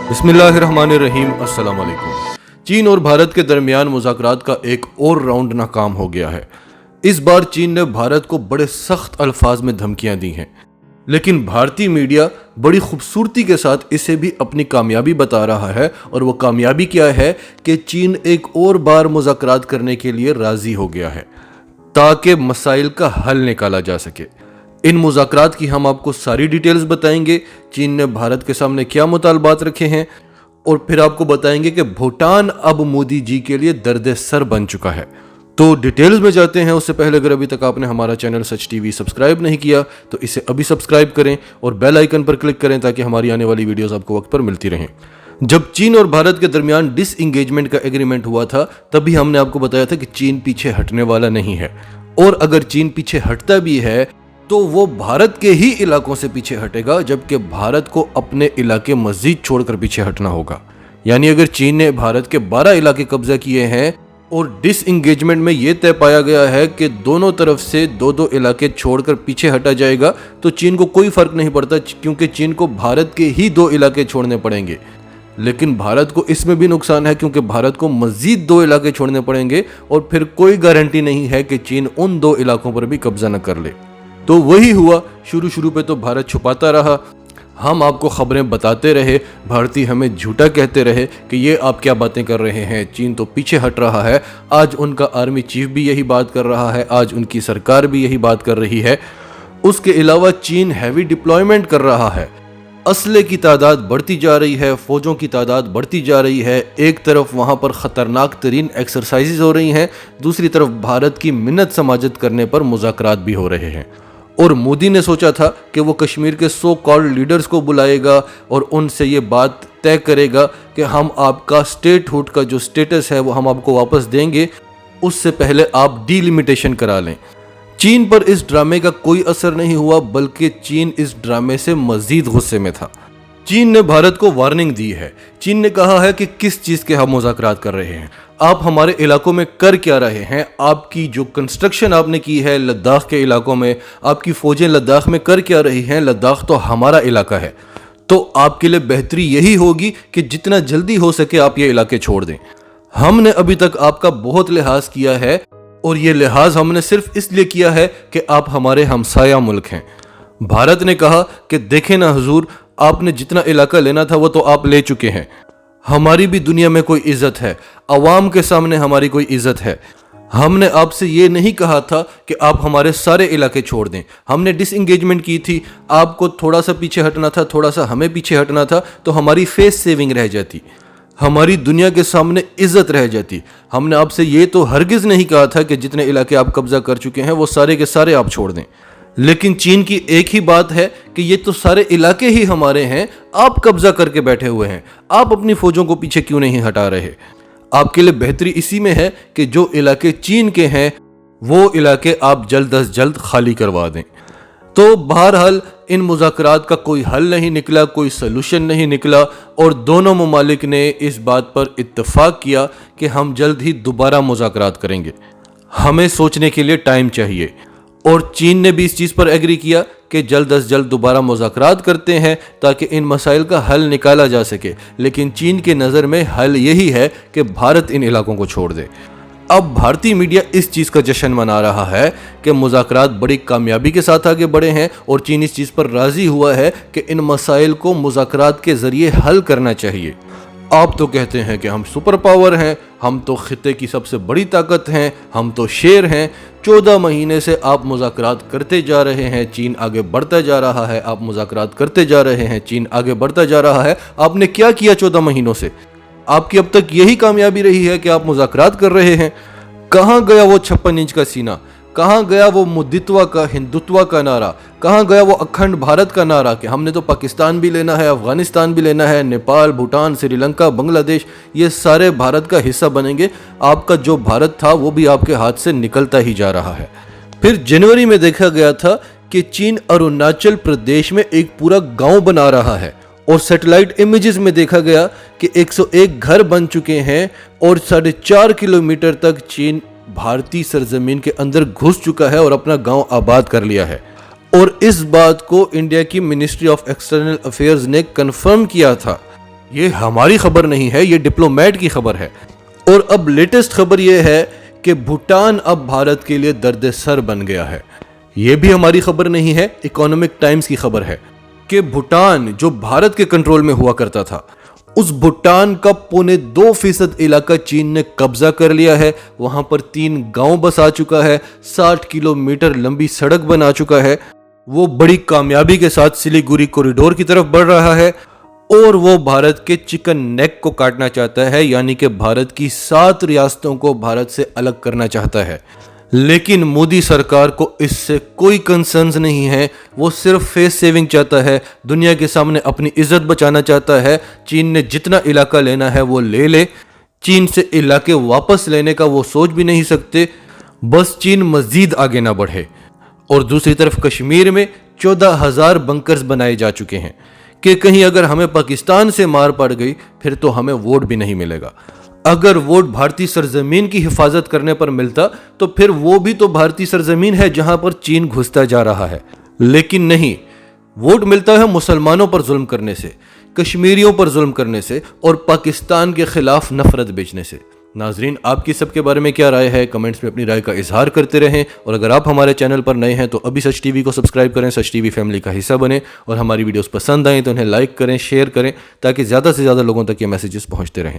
बिस्मिल्लाहिर्रहमानिर्रहीम। अस्सलाम वालेकुम। चीन और भारत के दरमियान मुज़ाकरात का एक और राउंड नाकाम हो गया है। इस बार चीन ने भारत को बड़े सख्त अल्फाज में धमकियां दी हैं, लेकिन भारतीय मीडिया बड़ी खूबसूरती के साथ इसे भी अपनी कामयाबी बता रहा है। और वो कामयाबी क्या है कि चीन एक और बार मुज़ाकरात करने के लिए राज़ी हो गया है ताकि मसाइल का हल निकाला जा सके। इन मुज़ाकरात की हम आपको सारी डिटेल्स बताएंगे, चीन ने भारत के सामने क्या मुतालबात रखे हैं, और फिर आपको बताएंगे कि भूटान अब मोदी जी के लिए दर्द सर बन चुका है। तो डिटेल्स में जाते हैं। उससे पहले अगर अभी तक आपने हमारा चैनल सच टीवी सब्सक्राइब नहीं किया तो इसे अभी सब्सक्राइब करें और बेल आइकन पर क्लिक करें ताकि हमारी आने वाली वीडियोस आपको वक्त पर मिलती रहें। जब चीन और भारत के दरमियान डिसएंगेजमेंट का एग्रीमेंट हुआ था तभी हमने आपको बताया था कि चीन पीछे हटने वाला नहीं है, और अगर चीन पीछे हटता भी है तो वो भारत के ही इलाकों से पीछे हटेगा, जबकि भारत को अपने इलाके मजीद छोड़कर पीछे हटना होगा। यानी अगर चीन ने भारत के 12 इलाके कब्जा किए हैं और डिसएंगेजमेंट में ये तय पाया गया है कि दोनों तरफ से दो इलाके छोड़कर पीछे हटा जाएगा, तो चीन को कोई फर्क नहीं पड़ता, क्योंकि चीन को भारत के ही 2 इलाके छोड़ने पड़ेंगे। लेकिन भारत को इसमें भी नुकसान है, क्योंकि भारत को मजीद 2 इलाके छोड़ने पड़ेंगे और फिर कोई गारंटी नहीं है कि चीन उन 2 इलाकों पर भी कब्जा न कर ले। तो वही हुआ। शुरू पे तो भारत छुपाता रहा, हम आपको खबरें बताते रहे, भारतीय हमें झूठा कहते रहे कि ये आप क्या बातें कर रहे हैं, चीन तो पीछे हट रहा है। आज उनका आर्मी चीफ भी यही बात कर रहा है, आज उनकी सरकार भी यही बात कर रही है। उसके अलावा चीन हैवी डिप्लॉयमेंट कर रहा है, असले की तादाद बढ़ती जा रही है, फौजों की तादाद बढ़ती जा रही है। एक तरफ वहाँ पर ख़तरनाक तरीन एक्सरसाइजेज हो रही हैं, दूसरी तरफ भारत की मिन्नत समाजत करने पर मुज़ाकरात भी हो रहे हैं। और मोदी ने सोचा था कि वो कश्मीर के सो कॉल्ड लीडर्स को बुलाएगा और उनसे ये बात तय करेगा कि हम आपका स्टेटहुड का जो स्टेटस है वो हम आपको वापस देंगे, उससे पहले आप डीलिमिटेशन करा लें। चीन पर इस ड्रामे का कोई असर नहीं हुआ, बल्कि चीन इस ड्रामे से मजीद गुस्से में था। चीन ने भारत को वार्निंग दी है। चीन ने कहा है कि किस चीज़ के हम मुज़ाकरात कर रहे हैं, आप हमारे इलाकों में कर क्या रहे हैं, आपकी जो कंस्ट्रक्शन आपने की है लद्दाख के इलाकों में, आपकी फ़ौजें लद्दाख में कर क्या रही हैं, लद्दाख तो हमारा इलाका है। तो आपके लिए बेहतरी यही होगी कि जितना जल्दी हो सके आप ये इलाके छोड़ दें। हमने अभी तक आपका बहुत लिहाज किया है, और ये लिहाज हमने सिर्फ इसलिए किया है कि आप हमारे हमसाया मुल्क हैं। भारत ने कहा कि देखें ना हुजूर, आपने जितना इलाका लेना था वो तो आप ले चुके हैं, हमारी भी दुनिया में कोई इज्जत है, अवाम के सामने हमारी कोई इज्जत है। हमने आपसे ये नहीं कहा था कि आप हमारे सारे इलाके छोड़ दें, हमने डिसएंगेजमेंट की थी, आपको थोड़ा सा पीछे हटना था, थोड़ा सा हमें पीछे हटना था, तो हमारी फेस सेविंग रह जाती, हमारी दुनिया के सामने इज्जत रह जाती। हमने आपसे ये तो हरगिज़ नहीं कहा था कि जितने इलाके आप कब्जा कर चुके हैं वो सारे के सारे आप छोड़ दें। लेकिन चीन की एक ही बात है कि ये तो सारे इलाके ही हमारे हैं, आप कब्जा करके बैठे हुए हैं, आप अपनी फौजों को पीछे क्यों नहीं हटा रहे। आपके लिए बेहतरी इसी में है कि जो इलाके चीन के हैं वो इलाके आप जल्द अज जल्द खाली करवा दें। तो बहरहाल इन मुज़ाकरात का कोई हल नहीं निकला, कोई सलूशन नहीं निकला, और दोनों ममालिक ने इस बात पर इत्तफाक किया कि हम जल्द ही दोबारा मुज़ाकरात करेंगे, हमें सोचने के लिए टाइम चाहिए। और चीन ने भी इस चीज़ पर एग्री किया कि जल्द अज जल्द दोबारा मुज़ाकरात करते हैं ताकि इन मसाइल का हल निकाला जा सके। लेकिन चीन के नज़र में हल यही है कि भारत इन इलाकों को छोड़ दे। अब भारतीय मीडिया इस चीज़ का जश्न मना रहा है कि मुज़ाकरात बड़ी कामयाबी के साथ आगे बढ़े हैं, और चीन इस चीज़ पर राज़ी हुआ है कि इन मसाइल को मुज़ाकरात के ज़रिए हल करना चाहिए। आप तो कहते हैं कि हम सुपर पावर हैं, हम तो खित्ते की सबसे बड़ी ताकत हैं, हम तो शेर हैं। 14 महीने से आप मुज़ाकरात करते जा रहे हैं, चीन आगे बढ़ता जा रहा है, आप मुज़ाकरात करते जा रहे हैं, चीन आगे बढ़ता जा रहा है। आपने क्या किया 14 महीनों से? आपकी अब तक यही कामयाबी रही है कि आप मुज़ाकरात कर रहे हैं। कहाँ गया वो 56 इंच का सीना, कहाँ गया वो मुद्दित्वा का, हिंदुत्वा का नारा, कहाँ गया वो अखंड भारत का नारा कि हमने तो पाकिस्तान भी लेना है, अफगानिस्तान भी लेना है, नेपाल, भूटान, श्रीलंका, बांग्लादेश, ये सारे भारत का हिस्सा बनेंगे। आपका जो भारत था वो भी आपके हाथ से निकलता ही जा रहा है। फिर जनवरी में देखा गया था कि चीन अरुणाचल प्रदेश में एक पूरा गांव बना रहा है, और सैटेलाइट इमेजेस में देखा गया कि 101 घर बन चुके हैं, और 4.5 किलोमीटर तक चीन भारतीय सरजमीन के अंदर घुस चुका है और अपना गांव आबाद कर लिया है। और इस बात को इंडिया की मिनिस्ट्री ऑफ एक्सटर्नल अफेयर्स ने कंफर्म किया था। ये हमारी खबर नहीं है, ये डिप्लोमेट की खबर है। और अब लेटेस्ट खबर ये है कि भूटान अब भारत के लिए दर्द सर बन गया है। ये भी हमारी खबर नहीं है, इकोनॉमिक टाइम्स की खबर है कि भूटान जो भारत के कंट्रोल में हुआ करता था, उस भूटान का 2.25% इलाका चीन ने कब्जा कर लिया है। वहां पर 3 गांव बसा चुका है, 60 किलोमीटर लंबी सड़क बना चुका है। वो बड़ी कामयाबी के साथ सिलीगुड़ी कॉरिडोर की तरफ बढ़ रहा है और वो भारत के चिकन नेक को काटना चाहता है, यानी कि भारत की 7 रियासतों को भारत से अलग करना चाहता है। लेकिन मोदी सरकार को इससे कोई कंसर्न्स नहीं है। वो सिर्फ फेस सेविंग चाहता है, दुनिया के सामने अपनी इज्जत बचाना चाहता है। चीन ने जितना इलाका लेना है वो ले ले, चीन से इलाके वापस लेने का वो सोच भी नहीं सकते, बस चीन मजीद आगे ना बढ़े। और दूसरी तरफ कश्मीर में 14,000 बंकर्स बनाए जा चुके हैं कि कहीं अगर हमें पाकिस्तान से मार पड़ गई फिर तो हमें वोट भी नहीं मिलेगा। अगर वोट भारतीय सरजमीन की हिफाजत करने पर मिलता तो फिर वो भी तो भारतीय सरजमीन है जहां पर चीन घुसता जा रहा है। लेकिन नहीं, वोट मिलता है मुसलमानों पर जुल्म करने से, कश्मीरियों पर जुल्म करने से और पाकिस्तान के खिलाफ नफरत बेचने से। नाजरीन, आपकी सबके बारे में क्या राय है? कमेंट्स में अपनी राय का इजहार करते रहें। और अगर आप हमारे चैनल पर नए हैं तो अभी सच टीवी को सब्सक्राइब करें, सच टीवी फैमिली का हिस्सा बने। और हमारी वीडियोस पसंद आए तो उन्हें लाइक करें, शेयर करें, ताकि ज़्यादा से ज़्यादा लोगों तक ये मैसेजेस पहुंचते रहें।